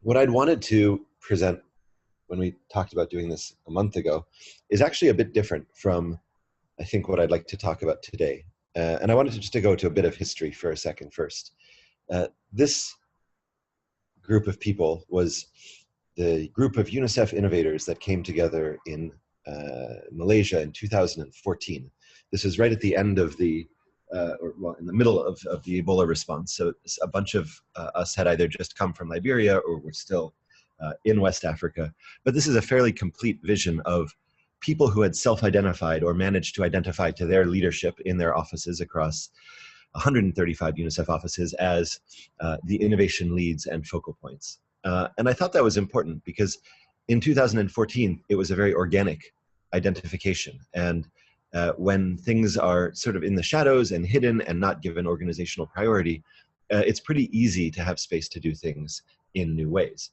what I'd wanted to present when we talked about doing this a month ago is actually a bit different from, I think, what I'd like to talk about today. And I wanted to just to go to a bit of history for a second first. This group of people was the group of UNICEF innovators that came together in Malaysia in 2014. This was right at the end of the, in the middle of the Ebola response. So a bunch of us had either just come from Liberia or were still in West Africa. But this is a fairly complete vision of people who had self-identified or managed to identify to their leadership in their offices across 135 UNICEF offices as the innovation leads and focal points. And I thought that was important because in 2014, it was a very organic identification. And when things are sort of in the shadows and hidden and not given organizational priority, it's pretty easy to have space to do things in new ways.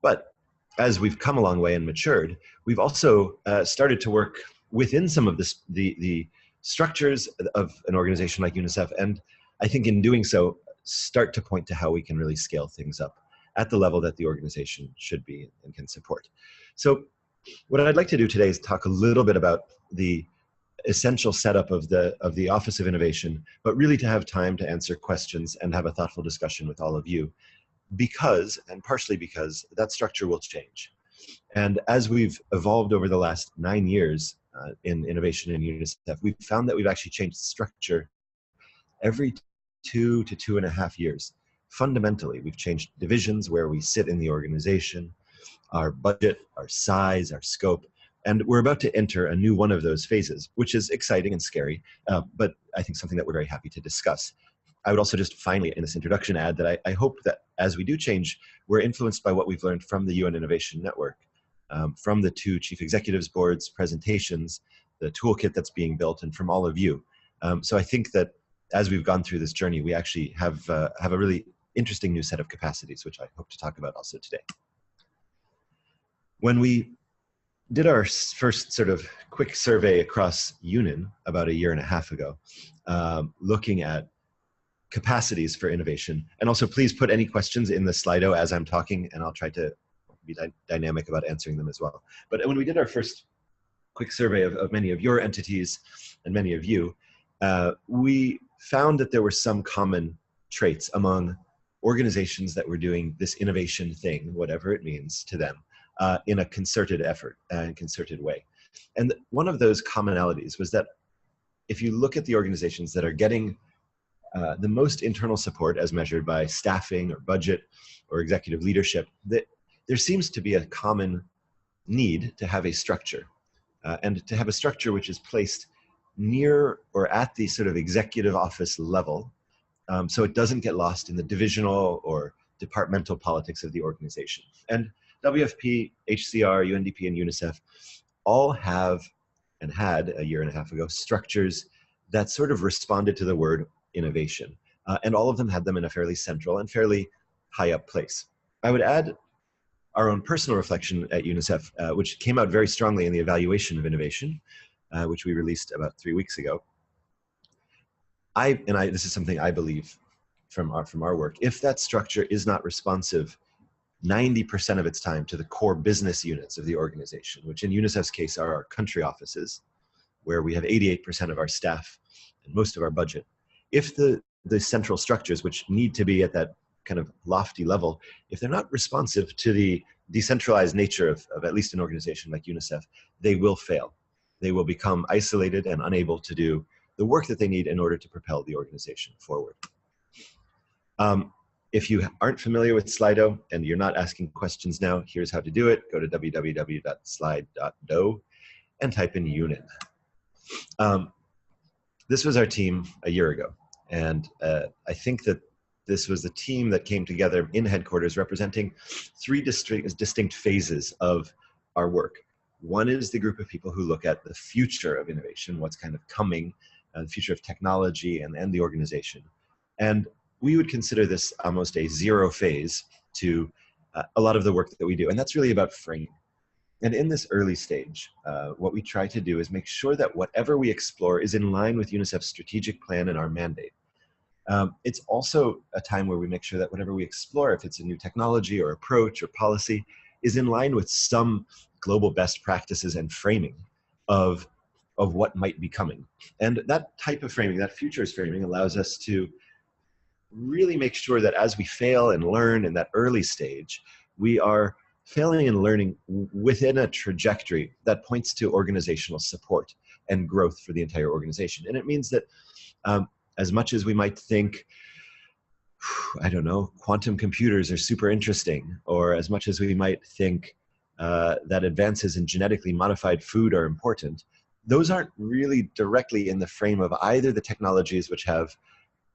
But as we've come a long way and matured, we've also started to work within some of the structures of an organization like UNICEF, and I think in doing so, start to point to how we can really scale things up at the level that the organization should be and can support. So what I'd like to do today is talk a little bit about the essential setup of the Office of Innovation, but really to have time to answer questions and have a thoughtful discussion with all of you, because, and partially because, that structure will change. And as we've evolved over the last 9 years in innovation in UNICEF, we've found that we've actually changed structure every 2 to 2.5 years. Fundamentally, we've changed divisions where we sit in the organization, our budget, our size, our scope, and we're about to enter a new one of those phases, which is exciting and scary, but I think something that we're very happy to discuss. I would also just finally in this introduction add that I hope that as we do change, we're influenced by what we've learned from the UN Innovation Network, from the 2 chief executives boards presentations, the toolkit that's being built, and from all of you. So I think that as we've gone through this journey, we actually have a really interesting new set of capacities, which I hope to talk about also today. When we did our first sort of quick survey across UNIN about 1.5 years ago, looking at capacities for innovation. And also please put any questions in the Slido as I'm talking, and I'll try to be dynamic about answering them as well. But when we did our first quick survey of many of your entities and many of you, we found that there were some common traits among organizations that were doing this innovation thing, whatever it means to them, in a concerted effort and concerted way. And one of those commonalities was that if you look at the organizations that are getting the most internal support as measured by staffing or budget or executive leadership, that there seems to be a common need to have a structure and to have a structure which is placed near or at the sort of executive office level, so it doesn't get lost in the divisional or departmental politics of the organization. And WFP, HCR, UNDP, and UNICEF all have and had 1.5 years ago structures that sort of responded to the word innovation. And all of them had them in a fairly central and fairly high up place. I would add our own personal reflection at UNICEF, which came out very strongly in the evaluation of innovation, which we released about 3 weeks ago. This is something I believe from our work. If that structure is not responsive 90% of its time to the core business units of the organization, which in UNICEF's case are our country offices, where we have 88% of our staff and most of our budget. If the central structures, which need to be at that kind of lofty level, if they're not responsive to the decentralized nature of at least an organization like UNICEF, they will fail. They will become isolated and unable to do the work that they need in order to propel the organization forward. If you aren't familiar with Slido and you're not asking questions now, here's how to do it. Go to www.slide.do and type in UNIN. This was our team 1 year ago. And I think that this was the team that came together in headquarters representing 3 distinct phases of our work. One is the group of people who look at the future of innovation, what's kind of coming, the future of technology and the organization. And we would consider this almost a 0 phase to a lot of the work that we do. And that's really about framing. And in this early stage, what we try to do is make sure that whatever we explore is in line with UNICEF's strategic plan and our mandate. It's also a time where we make sure that whatever we explore, if it's a new technology or approach or policy, is in line with some global best practices and framing of what might be coming. And that type of framing, that futures framing, allows us to really make sure that as we fail and learn in that early stage, we are failing and learning within a trajectory that points to organizational support and growth for the entire organization. And it means that as much as we might think, I don't know, quantum computers are super interesting, or as much as we might think that advances in genetically modified food are important, those aren't really directly in the frame of either the technologies which have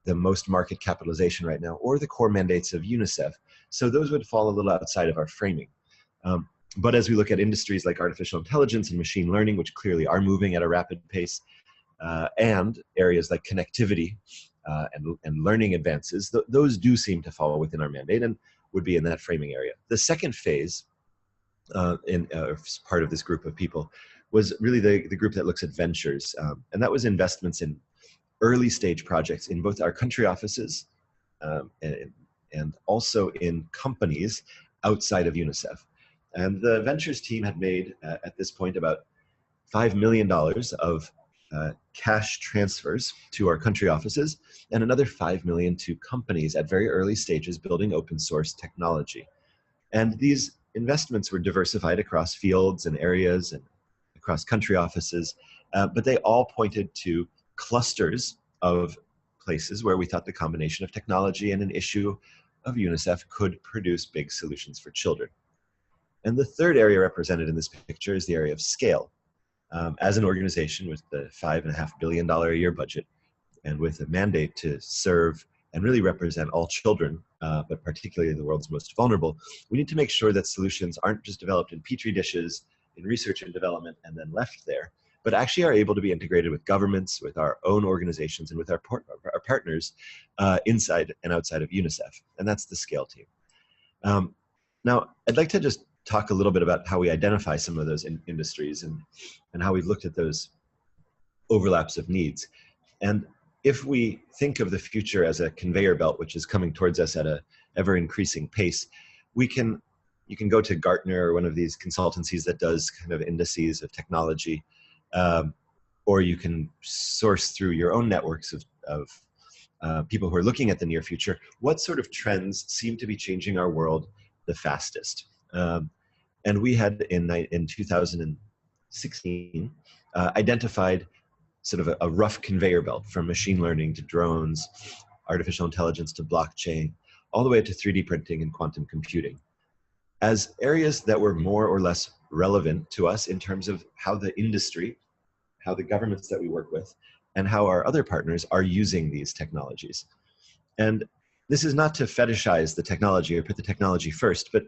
the most market capitalization right now, or the core mandates of UNICEF. So those would fall a little outside of our framing. But as we look at industries like artificial intelligence and machine learning, which clearly are moving at a rapid pace, and areas like connectivity and learning advances, those do seem to fall within our mandate and would be in that framing area. The second phase, part of this group of people, was really the group that looks at ventures. And that was investments in early stage projects in both our country offices and also in companies outside of UNICEF. And the ventures team had made, at this point, about $5 million of cash transfers to our country offices, and another $5 million to companies at very early stages building open source technology. And these investments were diversified across fields and areas and across country offices, but they all pointed to clusters of places where we thought the combination of technology and an issue of UNICEF could produce big solutions for children. And the third area represented in this picture is the area of scale. As an organization with the $5.5 billion a year budget and with a mandate to serve and really represent all children, but particularly the world's most vulnerable, we need to make sure that solutions aren't just developed in petri dishes, in research and development, and then left there, but actually are able to be integrated with governments, with our own organizations, and with our partners inside and outside of UNICEF. And that's the scale team. Now, I'd like to just talk a little bit about how we identify some of those industries and how we've looked at those overlaps of needs. And if we think of the future as a conveyor belt, which is coming towards us at a ever increasing pace, you can go to Gartner or one of these consultancies that does kind of indices of technology, or you can source through your own networks of people who are looking at the near future. What sort of trends seem to be changing our world the fastest? And we had in 2016 identified sort of a rough conveyor belt from machine learning to drones, artificial intelligence to blockchain, all the way to 3D printing and quantum computing, as areas that were more or less relevant to us in terms of how the industry, how the governments that we work with, and how our other partners are using these technologies. And this is not to fetishize the technology or put the technology first, but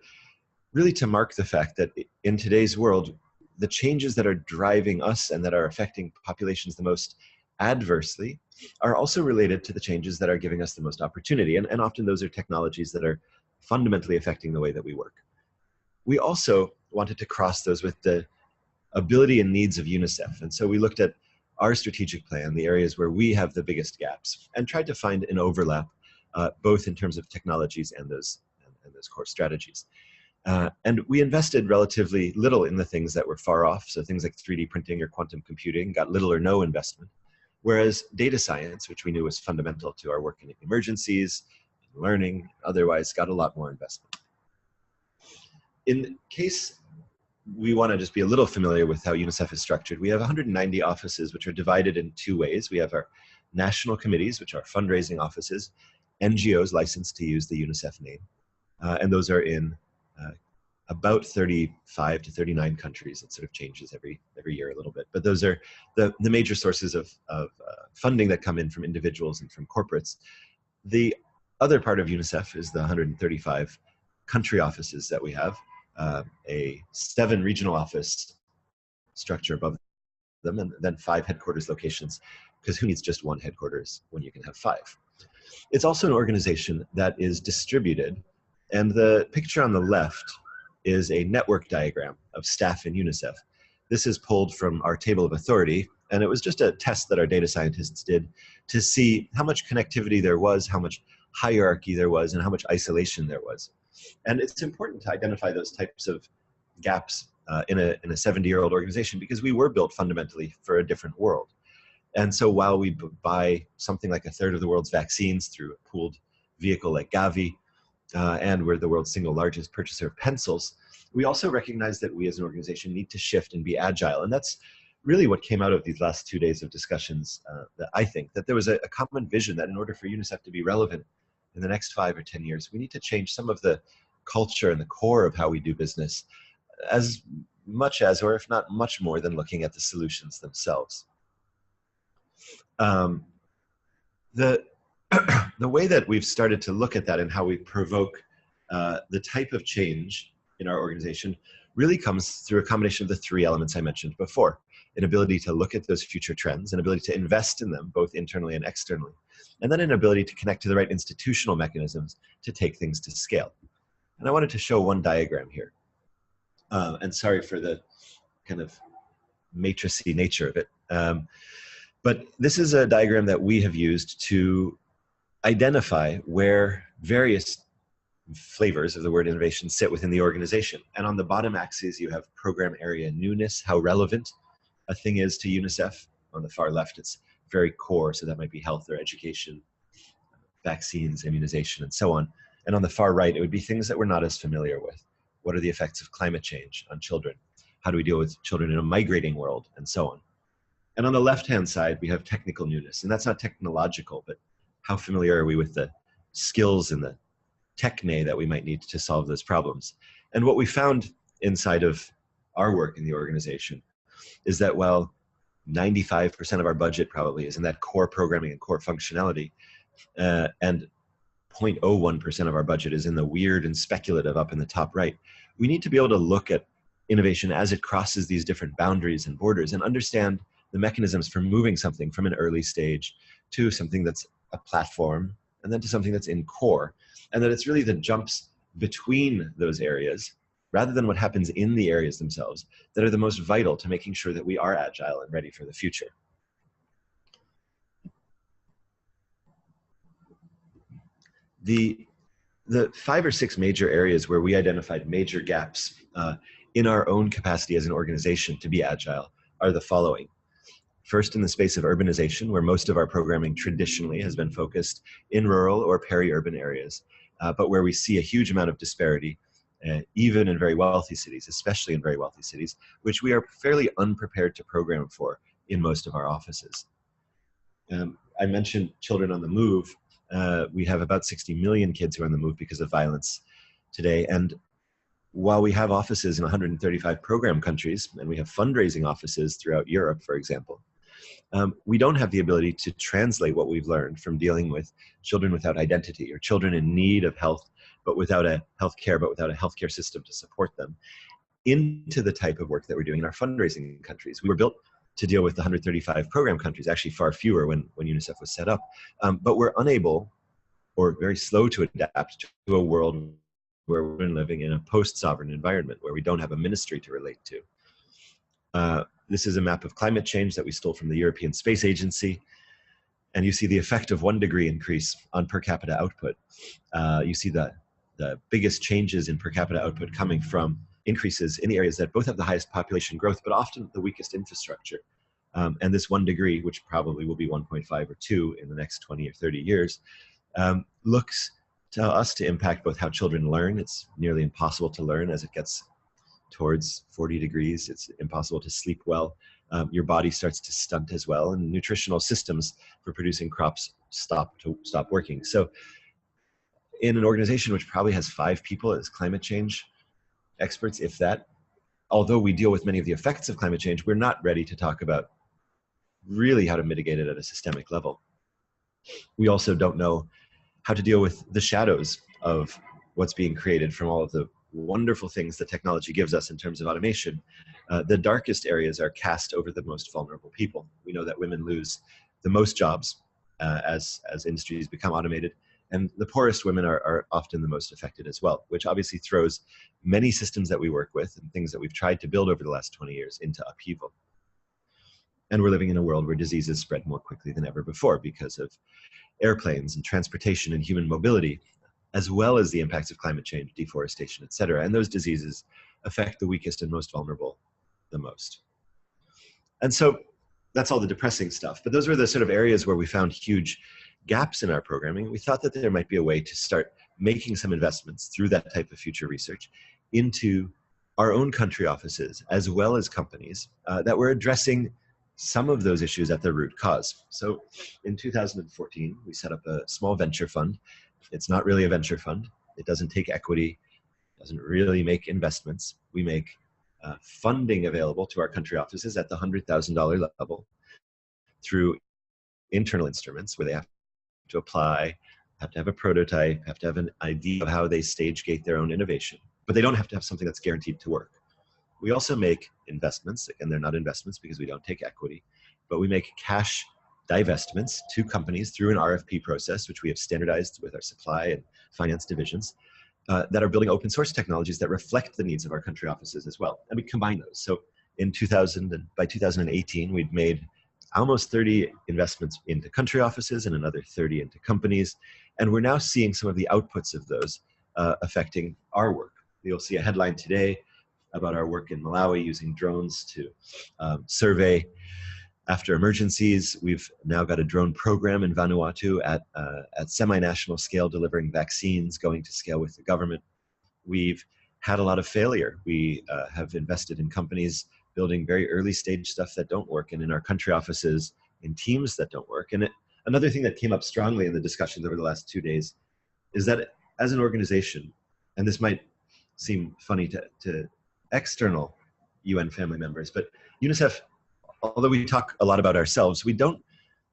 really to mark the fact that in today's world, the changes that are driving us and that are affecting populations the most adversely are also related to the changes that are giving us the most opportunity. And often those are technologies that are fundamentally affecting the way that we work. We also wanted to cross those with the ability and needs of UNICEF. And so we looked at our strategic plan, the areas where we have the biggest gaps, and tried to find an overlap, both in terms of technologies and those core strategies. And we invested relatively little in the things that were far off. So things like 3D printing or quantum computing got little or no investment. Whereas data science, which we knew was fundamental to our work in emergencies, learning, otherwise got a lot more investment. In case we want to just be a little familiar with how UNICEF is structured, we have 190 offices, which are divided in two ways. We have our national committees, which are fundraising offices, NGOs licensed to use the UNICEF name. And those are in about 35 to 39 countries. It sort of changes every year a little bit. But those are the major sources of funding that come in from individuals and from corporates. The other part of UNICEF is the 135 country offices that we have, a 7 regional office structure above them, and then 5 headquarters locations, because who needs just 1 headquarters when you can have 5? It's also an organization that is distributed, and the picture on the left is a network diagram of staff in UNICEF. This is pulled from our table of authority, And it was just a test that our data scientists did to see how much connectivity there was, how much hierarchy there was, and how much isolation there was. And it's important to identify those types of gaps in a 70-year-old organization, because we were built fundamentally for a different world. And so while we buy something like a third of the world's vaccines through a pooled vehicle like Gavi, and we're the world's single largest purchaser of pencils, we also recognize that we as an organization need to shift and be agile. And that's really what came out of these last 2 days of discussions. That I think that there was a common vision that in order for UNICEF to be relevant in the next 5 or 10 years, we need to change some of the culture and the core of how we do business, as much as, or if not much more than, looking at the solutions themselves. The way that we've started to look at that and how we provoke the type of change in our organization really comes through a combination of the 3 elements I mentioned before: an ability to look at those future trends, an ability to invest in them both internally and externally, and then an ability to connect to the right institutional mechanisms to take things to scale. And I wanted to show one diagram here. And sorry for the kind of matrixy nature of it. But this is a diagram that we have used to identify where various flavors of the word innovation sit within the organization. And on the bottom axis, you have program area newness, how relevant a thing is to UNICEF. On the far left, it's very core, so that might be health or education, vaccines, immunization, and so on. And on the far right, it would be things that we're not as familiar with. What are the effects of climate change on children? How do we deal with children in a migrating world, and so on. And on the left-hand side, we have technical newness. And that's not technological, but how familiar are we with the skills and the techne that we might need to solve those problems? And what we found inside of our work in the organization is that while 95% of our budget probably is in that core programming and core functionality, and 0.01% of our budget is in the weird and speculative up in the top right, we need to be able to look at innovation as it crosses these different boundaries and borders and understand the mechanisms for moving something from an early stage to something that's a platform, and then to something that's in core. And that it's really the jumps between those areas, rather than what happens in the areas themselves, that are the most vital to making sure that we are agile and ready for the future. The 5 or 6 major areas where we identified major gaps in our own capacity as an organization to be agile are the following. First, in the space of urbanization, where most of our programming traditionally has been focused in rural or peri-urban areas, but where we see a huge amount of disparity, even in very wealthy cities, especially in very wealthy cities, which we are fairly unprepared to program for in most of our offices. I mentioned children on the move. We have about 60 million kids who are on the move because of violence today. And while we have offices in 135 program countries, and we have fundraising offices throughout Europe, for example, we don't have the ability to translate what we've learned from dealing with children without identity, or children in need of health, but without a healthcare system to support them, into the type of work that we're doing in our fundraising countries. We were built to deal with the 135 program countries, actually far fewer when UNICEF was set up, but we're unable or very slow to adapt to a world where we're living in a post-sovereign environment where we don't have a ministry to relate to. This is a map of climate change that we stole from the European Space Agency. And you see the effect of 1 degree increase on per capita output. You see the biggest changes in per capita output coming from increases in the areas that both have the highest population growth, but often the weakest infrastructure. And this 1 degree, which probably will be 1.5 or 2 in the next 20 or 30 years, looks to us to impact both how children learn. It's nearly impossible to learn as it gets towards 40 degrees. It's impossible to sleep well. Your body starts to stunt as well, and nutritional systems for producing crops stop working. So in an organization which probably has 5 people as climate change experts, if that, although we deal with many of the effects of climate change, we're not ready to talk about really how to mitigate it at a systemic level. We also don't know how to deal with the shadows of what's being created from all of the wonderful things that technology gives us in terms of automation. The darkest areas are cast over the most vulnerable people. We know that women lose the most jobs as industries become automated, and the poorest women are often the most affected as well, which obviously throws many systems that we work with and things that we've tried to build over the last 20 years into upheaval. And we're living in a world where diseases spread more quickly than ever before because of airplanes and transportation and human mobility, as well as the impacts of climate change, deforestation, et cetera. And those diseases affect the weakest and most vulnerable the most. And so that's all the depressing stuff. But those were the sort of areas where we found huge gaps in our programming. We thought that there might be a way to start making some investments through that type of future research into our own country offices, as well as companies that were addressing some of those issues at their root cause. So in 2014, we set up a small venture fund. It's not really a venture fund. It doesn't take equity, doesn't really make investments. We make funding available to our country offices at the $100,000 level through internal instruments where they have to apply, have to have a prototype, have to have an idea of how they stage gate their own innovation. But they don't have to have something that's guaranteed to work. We also make investments, and they're not investments because we don't take equity, but we make cash divestments to companies through an RFP process, which we have standardized with our supply and finance divisions, that are building open source technologies that reflect the needs of our country offices as well. And we combine those. So in 2000, and by 2018, we'd made almost 30 investments into country offices and another 30 into companies. And we're now seeing some of the outputs of those affecting our work. You'll see a headline today about our work in Malawi using drones to survey after emergencies. We've now got a drone program in Vanuatu at semi-national scale, delivering vaccines, going to scale with the government. We've had a lot of failure. We have invested in companies building very early stage stuff that don't work, and in our country offices, in teams that don't work. And another thing that came up strongly in the discussions over the last 2 days is that as an organization, and this might seem funny to external UN family members, but UNICEF, although we talk a lot about ourselves, we don't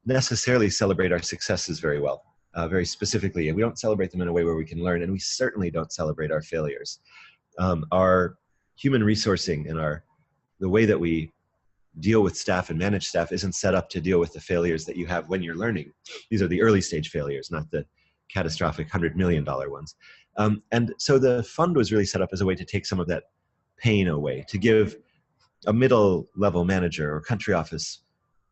necessarily celebrate our successes very well, very specifically, and we don't celebrate them in a way where we can learn, and we certainly don't celebrate our failures. Our human resourcing and the way that we deal with staff and manage staff isn't set up to deal with the failures that you have when you're learning. These are the early stage failures, not the catastrophic $100 million ones. And so the fund was really set up as a way to take some of that pain away, to give a middle level manager or country office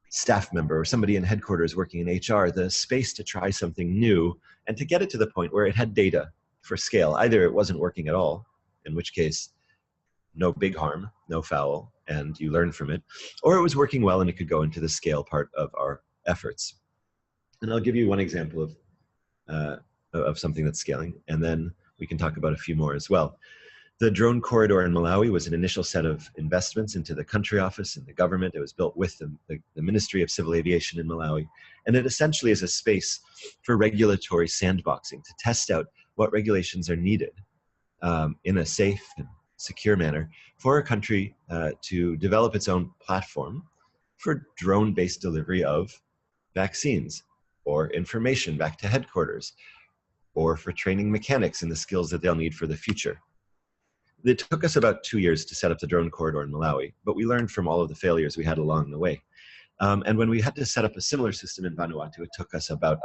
staff member or somebody in headquarters working in HR the space to try something new and to get it to the point where it had data for scale. Either it wasn't working at all, in which case no big harm, no foul, and you learn from it, or it was working well and it could go into the scale part of our efforts. And I'll give you one example of something that's scaling, and then we can talk about a few more as well. The drone corridor in Malawi was an initial set of investments into the country office and the government. It was built with the Ministry of Civil Aviation in Malawi. And it essentially is a space for regulatory sandboxing to test out what regulations are needed in a safe and secure manner for a country to develop its own platform for drone-based delivery of vaccines or information back to headquarters, or for training mechanics in the skills that they'll need for the future. It took us about 2 years to set up the drone corridor in Malawi, but we learned from all of the failures we had along the way. And when we had to set up a similar system in Vanuatu, it took us about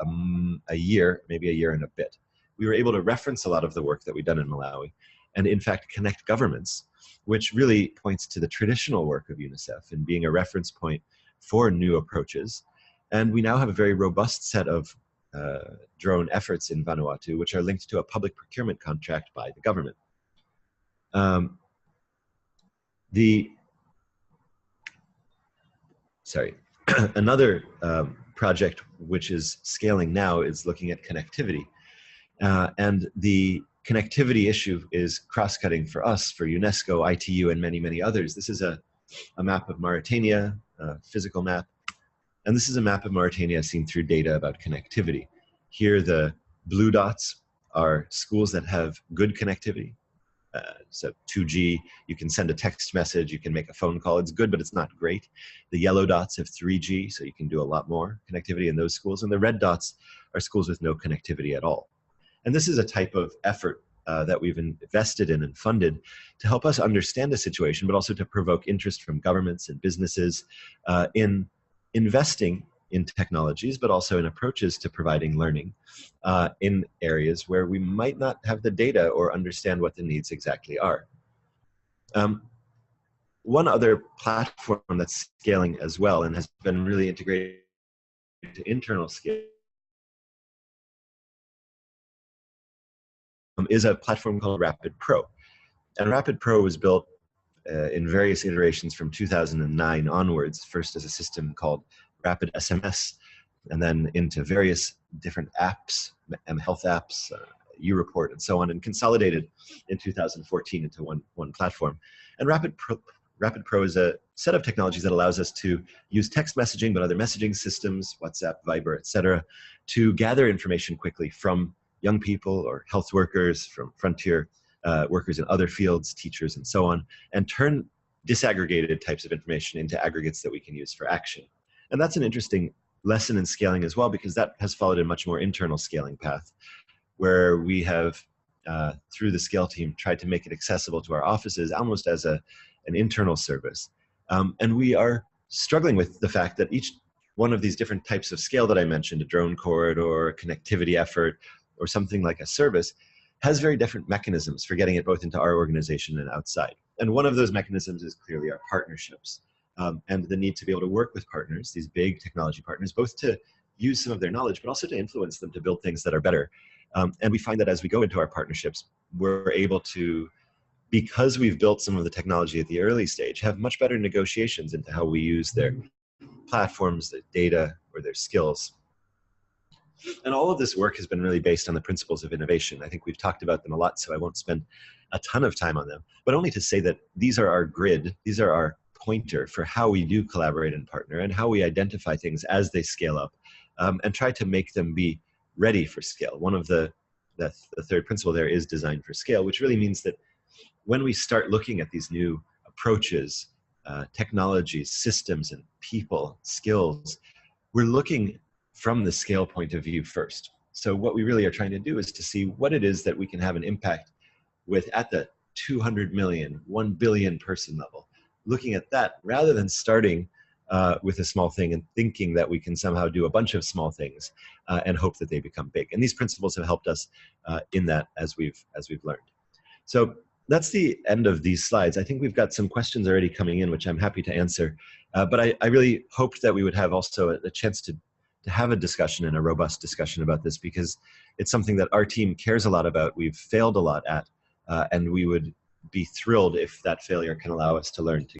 a year, maybe a year and a bit. We were able to reference a lot of the work that we'd done in Malawi and in fact connect governments, which really points to the traditional work of UNICEF and being a reference point for new approaches. And we now have a very robust set of drone efforts in Vanuatu, which are linked to a public procurement contract by the government. Another project which is scaling now is looking at connectivity. And the connectivity issue is cross-cutting for us, for UNESCO, ITU, and many, many others. This is a map of Mauritania, a physical map. And this is a map of Mauritania seen through data about connectivity. Here, the blue dots are schools that have good connectivity. So 2G, you can send a text message, you can make a phone call. It's good, but it's not great. The yellow dots have 3G, so you can do a lot more connectivity in those schools. And the red dots are schools with no connectivity at all. And this is a type of effort that we've invested in and funded to help us understand the situation, but also to provoke interest from governments and businesses in investing in technologies, but also in approaches to providing learning in areas where we might not have the data or understand what the needs exactly are. one other platform that's scaling as well and has been really integrated to internal scale is a platform called Rapid Pro. And Rapid Pro was built in various iterations from 2009 onwards, first as a system called Rapid SMS, and then into various different apps, health apps, U-Report, and so on, and consolidated in 2014 into one platform. And Rapid Pro is a set of technologies that allows us to use text messaging, but other messaging systems, WhatsApp, Viber, etc., to gather information quickly from young people or health workers, from frontier workers in other fields, teachers, and so on, and turn disaggregated types of information into aggregates that we can use for action. And that's an interesting lesson in scaling as well, because that has followed a much more internal scaling path, where we have, through the scale team, tried to make it accessible to our offices almost as an internal service. And we are struggling with the fact that each one of these different types of scale that I mentioned, a drone corridor, a connectivity effort, or something like a service, has very different mechanisms for getting it both into our organization and outside. And one of those mechanisms is clearly our partnerships, and the need to be able to work with partners, these big technology partners, both to use some of their knowledge, but also to influence them to build things that are better. And we find that as we go into our partnerships, we're able to, because we've built some of the technology at the early stage, have much better negotiations into how we use their platforms, their data, or their skills. And all of this work has been really based on the principles of innovation. I think we've talked about them a lot, so I won't spend a ton of time on them, but only to say that these are our grid, these are our pointer for how we do collaborate and partner, and how we identify things as they scale up, and try to make them be ready for scale. One of the third principle there is design for scale, which really means that when we start looking at these new approaches, technologies, systems, and people, skills, we're looking from the scale point of view first. So what we really are trying to do is to see what it is that we can have an impact with at the 200 million, 1 billion person level, looking at that rather than starting with a small thing and thinking that we can somehow do a bunch of small things and hope that they become big. And these principles have helped us in that as we've learned. So that's the end of these slides. I think we've got some questions already coming in, which I'm happy to answer. But I really hoped that we would have also a chance to have a discussion and a robust discussion about this, because it's something that our team cares a lot about. We've failed a lot at, and we would be thrilled if that failure can allow us to learn together.